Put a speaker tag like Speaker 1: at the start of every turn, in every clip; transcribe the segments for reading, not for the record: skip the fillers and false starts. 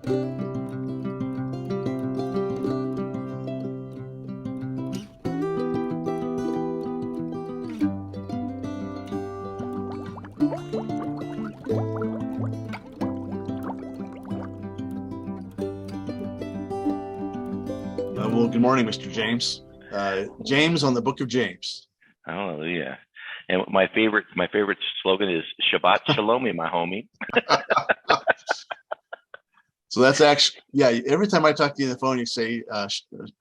Speaker 1: Well, good morning, Mr. James. James on the Book of James.
Speaker 2: Hallelujah. And my favorite slogan is Shabbat Shalomi, my homie.
Speaker 1: So that's actually, yeah. Every time I talk to you on the phone, you say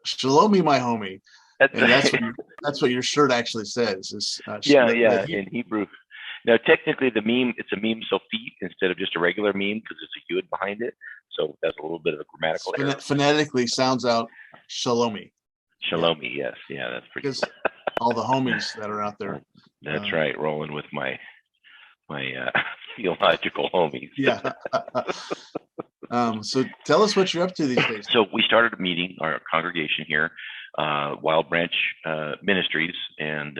Speaker 1: "Shalom, me, my homie,"
Speaker 2: That's
Speaker 1: and that's what your shirt actually says. Is
Speaker 2: yeah, yeah, in Hebrew. Now, technically, it's a meme Sophie instead of just a regular meme because it's a yud behind it. So that's a little bit of a grammatical error.
Speaker 1: phonetically sounds out Shalomi. Yeah,
Speaker 2: Shalomi, yes, yeah, that's pretty.
Speaker 1: because all the homies that are out there.
Speaker 2: That's right. Rolling with my theological homies.
Speaker 1: Yeah. So tell us what you're up to these days.
Speaker 2: So we started a meeting, our congregation here, Wild Branch Ministries, and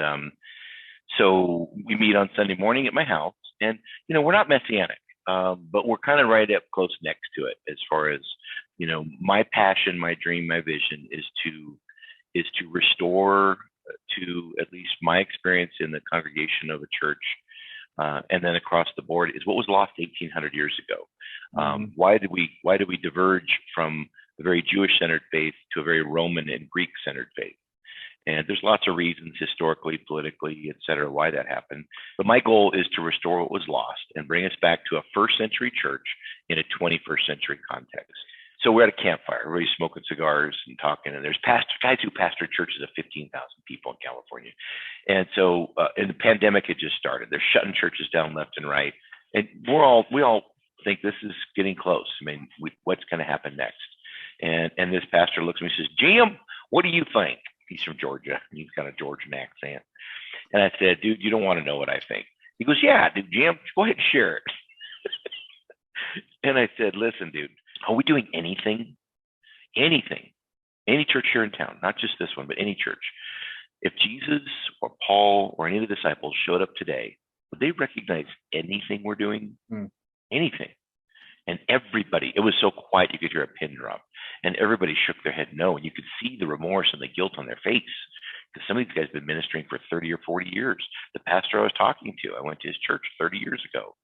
Speaker 2: so we meet on Sunday morning at my house. And we're not messianic, but we're kind of right up close next to it. As far as my passion, my dream, my vision is to restore to at least my experience in the congregation of a church, and then across the board is what was lost 1,800 years ago. Why did we diverge from a very Jewish-centered faith to a very Roman and Greek-centered faith? And there's lots of reasons historically, politically, et cetera, why that happened. But my goal is to restore what was lost and bring us back to a first century church in a 21st century context. So we're at a campfire, everybody's smoking cigars and talking, and there's guys who pastor churches of 15,000 people in California. And so in the pandemic, it just started. They're shutting churches down left and right. And we all think this is getting close. I mean, what's going to happen next? And this pastor looks at me and says, Jim, what do you think? He's from Georgia. He's got a Georgian accent. And I said, dude, you don't want to know what I think. He goes, yeah, dude, Jim, go ahead and share it. And I said, listen, dude, are we doing anything, any church here in town, not just this one, but any church? If Jesus or Paul or any of the disciples showed up today, would they recognize anything we're doing? Anything? And everybody, it was so quiet you could hear a pin drop, and everybody shook their head no, and you could see the remorse and the guilt on their face, because some of these guys have been ministering for 30 or 40 years. The pastor I was talking to, I went to his church 30 years ago.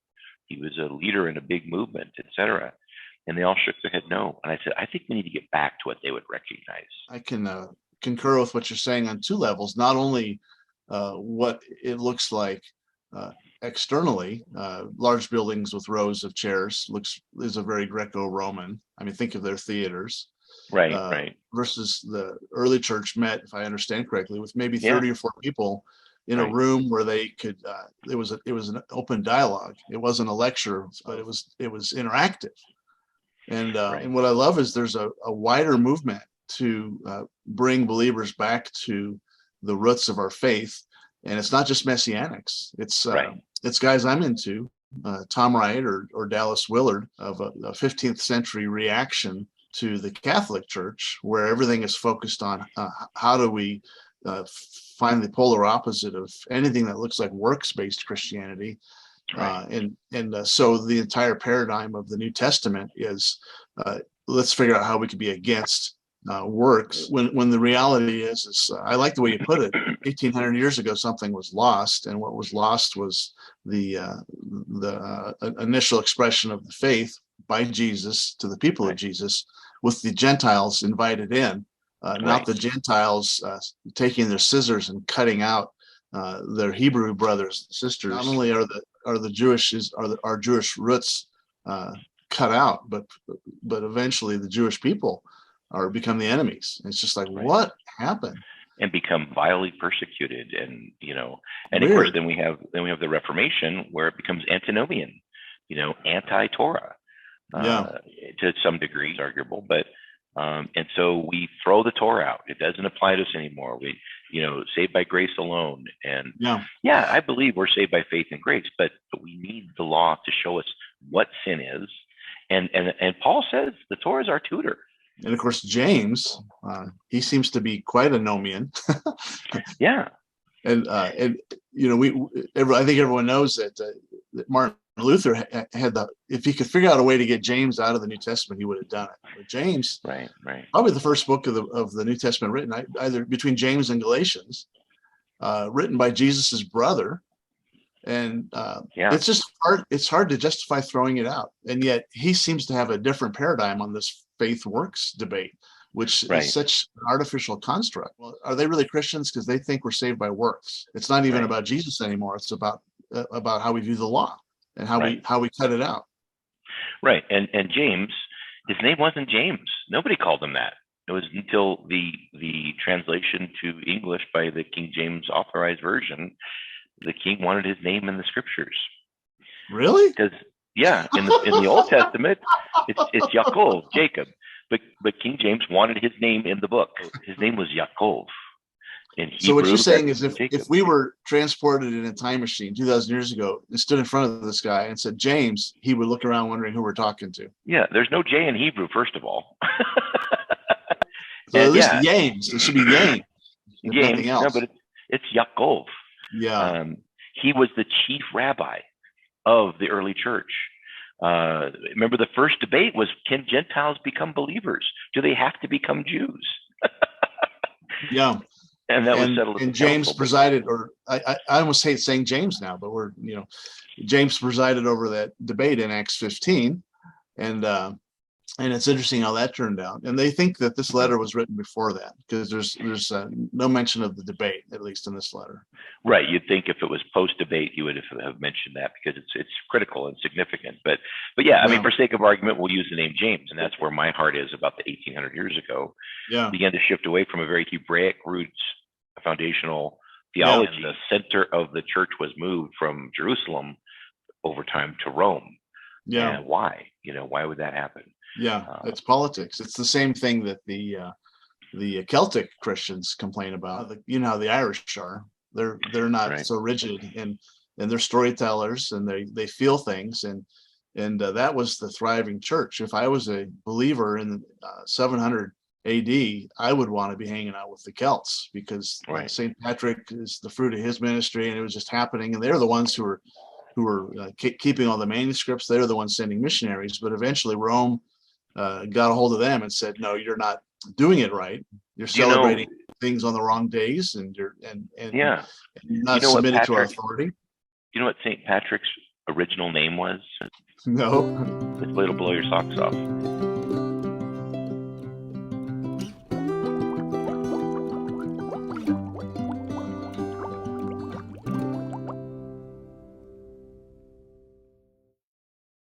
Speaker 2: He was a leader in a big movement, etc. And they all shook their head no. And I said, I think we need to get back to what they would recognize.
Speaker 1: I can concur with what you're saying on two levels. Not only what it looks like externally, large buildings with rows of chairs is a very Greco-Roman. I mean, think of their theaters.
Speaker 2: Right.
Speaker 1: Versus the early church met, if I understand correctly, with maybe 30 or 40 people in a room where they could. It was an open dialogue. It wasn't a lecture, but it was interactive. And what I love is there's a wider movement to bring believers back to the roots of our faith, and it's not just messianics. It's guys I'm into, Tom Wright or Dallas Willard, of a 15th century reaction to the Catholic Church, where everything is focused on how do we find the polar opposite of anything that looks like works-based Christianity. So the entire paradigm of the New Testament is let's figure out how we could be against works, when the reality is I like the way you put it. 1,800 years ago, something was lost, and what was lost was the initial expression of the faith by Jesus to the people of Jesus, with the Gentiles invited in, not the Gentiles taking their scissors and cutting out their Hebrew brothers and sisters. Not only are the Jewish roots cut out, but eventually the Jewish people become the enemies. It's just like, what happened?
Speaker 2: And become vilely persecuted, and and
Speaker 1: Weird.
Speaker 2: Of course then we have the Reformation, where it becomes antinomian, anti-Torah, to some degree. It's arguable, but and so we throw the Torah out. It doesn't apply to us anymore. We saved by grace alone. And I believe we're saved by faith and grace, but we need the law to show us what sin is. And Paul says the Torah is our tutor.
Speaker 1: And of course, James, he seems to be quite a nomian.
Speaker 2: Yeah.
Speaker 1: And I think everyone knows that Martin Luther had if he could figure out a way to get James out of the New Testament, he would have done it. But James,
Speaker 2: right.
Speaker 1: probably the first book of the New Testament written, either between James and Galatians, written by Jesus's brother. And it's just hard. It's hard to justify throwing it out. And yet he seems to have a different paradigm on this faith works debate, which is such an artificial construct. Well, are they really Christians? Because they think we're saved by works. It's not even about Jesus anymore. It's about how we view the law and how we cut it out.
Speaker 2: Right. And James, his name wasn't James. Nobody called him that. It was until the translation to English by the King James Authorized Version, the king wanted his name in the scriptures.
Speaker 1: Really?
Speaker 2: Because in the Old Testament, it's Yaakov, Jacob. But King James wanted his name in the book. His name was Yaakov. In Hebrew,
Speaker 1: so what you're saying is if we were transported in a time machine 2,000 years ago and stood in front of this guy and said James, he would look around wondering who we're talking to.
Speaker 2: Yeah, there's no J in Hebrew, first of all.
Speaker 1: So at least James. It should be James.
Speaker 2: James, no, but it's Yaakov.
Speaker 1: Yeah.
Speaker 2: He was the chief rabbi of the early church. Remember, the first debate was, can Gentiles become believers? Do they have to become Jews?
Speaker 1: Yeah.
Speaker 2: And that was settled.
Speaker 1: And James presided, or I almost hate saying James now, but James presided over that debate in Acts 15. And it's interesting how that turned out. And they think that this letter was written before that, because there's no mention of the debate, at least in this letter.
Speaker 2: Right. You'd think if it was post-debate, you would have mentioned that, because it's critical and significant. But yeah, I mean, for sake of argument, we'll use the name James. And that's where my heart is about the 1,800 years ago.
Speaker 1: Yeah.
Speaker 2: Began to shift away from a very Hebraic roots foundational theology. The center of the church was moved from Jerusalem over time to Rome.
Speaker 1: Yeah.
Speaker 2: And why? Why would that happen?
Speaker 1: Yeah, it's politics. It's the same thing that the Celtic Christians complain about. How the Irish are. They're not so rigid, and they're storytellers, and they feel things, and that was the thriving church. If I was a believer in 700 AD, I would want to be hanging out with the Celts, because St. Patrick is the fruit of his ministry, and it was just happening, and they're the ones who were keeping all the manuscripts. They're the ones sending missionaries, but eventually Rome got a hold of them and said, no, you're not doing it right. You're celebrating things on the wrong days, and you're not submitted to our authority.
Speaker 2: You know what St. Patrick's original name was?
Speaker 1: No.
Speaker 2: It's a little blow your socks off.